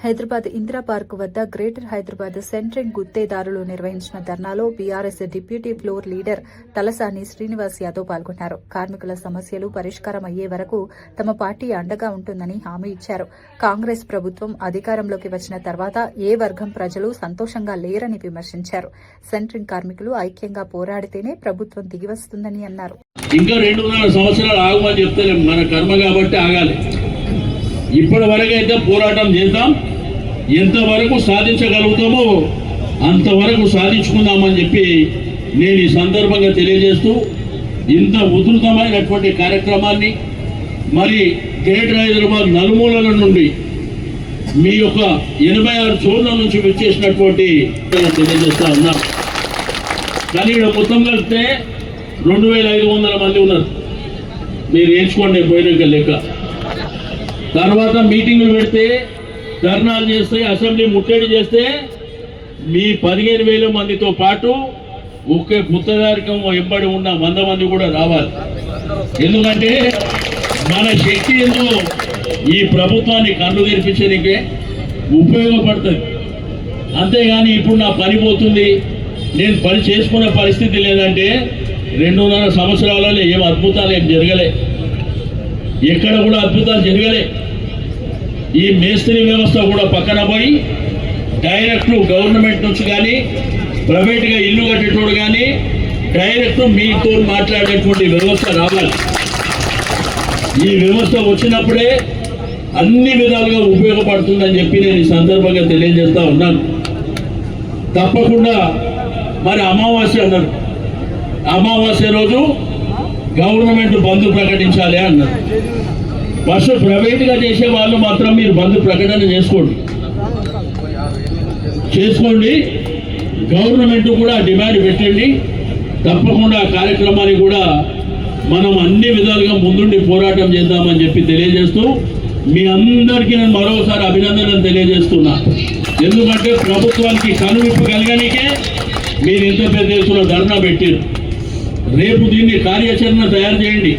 Hyderabad Indira park వద్ద greater Hyderabad centring గుత్తేదారులు నిర్వహించిన ధర్నాలో BRS deputy floor leader Talasani Srinivas Yadav పాల్గొన్నారు. కార్మికుల సమస్యలు పరిష్కారం అయ్యే వరకు తమ పార్టీ అండగా ఉంటుందని హామీ ఇచ్చారు. కాంగ్రెస్ ప్రభుత్వం అధికారంలోకి వచ్చిన తర్వాత ఏ వర్గం ప్రజలు సంతోషంగా లేరని విమర్శించారు. సెంట్రింగ్ కార్మికులు ఐక్యంగా పోరాడితేనే ప్రభుత్వం దిగివస్తుందని అన్నారు. ఇంకా 2.5 సంవత్సరాలు ఆగమని చెప్తే మన కర్మ కాబట్టి ఆగాలి. ఇప్పటి వరకైతే పోరాటం చేద్దాం, ఎంతవరకు సాధించగలుగుతామో అంతవరకు సాధించుకుందామని చెప్పి నేను ఈ సందర్భంగా తెలియజేస్తూ, ఇంత ఉధృతమైనటువంటి కార్యక్రమాన్ని మరి గ్రేటర్ హైదరాబాద్ నలుమూలల నుండి మీ యొక్క 86 చోట్ల నుంచి వచ్చేసినటువంటి తెలియజేస్తా ఉన్నాం. కానీ ఇక్కడ మొత్తం కలిపితే 2500 మంది ఉన్నారు. మీరు ఎంచుకోండి పోయినాక లెక్క. తర్వాత మీటింగులు పెడితే, ధర్నాలు చేస్తే, అసెంబ్లీ ముట్టడి చేస్తే మీ 15,000 మందితో పాటు ఒకే గుత్తదారికం ఎంబడి ఉన్న 100 మంది కూడా రావాలి. ఎందుకంటే మన శక్తి ఏందో ఈ ప్రభుత్వాన్ని కన్ను తెరిపించడానికే ఉపయోగపడుతుంది. అంతేగాని ఇప్పుడు నా పని పోతుంది, నేను పని చేసుకునే పరిస్థితి లేదంటే 2.5 సంవత్సరాలలో ఏం అద్భుతాలు ఏం జరగలే, ఎక్కడ కూడా అద్భుతాలు జరగలే. ఈ మేస్త్రీ వ్యవస్థ కూడా పక్కన పోయి డైరెక్ట్ గవర్నమెంట్ నుంచి కానీ, ప్రైవేట్గా ఇల్లు కట్టేటోడు కానీ డైరెక్ట్ మీతో మాట్లాడేటువంటి వ్యవస్థ రావాలి. ఈ వ్యవస్థ వచ్చినప్పుడే అన్ని విధాలుగా ఉపయోగపడుతుందని చెప్పి నేను ఈ సందర్భంగా తెలియజేస్తా ఉన్నాను. తప్పకుండా మరి అమావాస్య అన్నారు, అమావాస్య రోజు గవర్నమెంట్ బంద్ ప్రకటించాలి అన్నారు. ఫస్ట్ ప్రైవేట్గా చేసే వాళ్ళు మాత్రం మీరు బంద్ ప్రకటన చేసుకోండి. గవర్నమెంట్ కూడా డిమాండ్ పెట్టండి. తప్పకుండా ఆ కార్యక్రమాన్ని కూడా మనం అన్ని విధాలుగా ముందుండి పోరాటం చేద్దామని చెప్పి తెలియజేస్తూ, మీ అందరికీ నేను మరోసారి అభినందనలు తెలియజేస్తున్నా. ఎందుకంటే ప్రభుత్వానికి కనువిప్పు కలగనికే మీరు ఇంత పెద్ద ఎత్తున ధర్నా పెట్టారు. రేపు దీన్ని కార్యాచరణ తయారు చేయండి.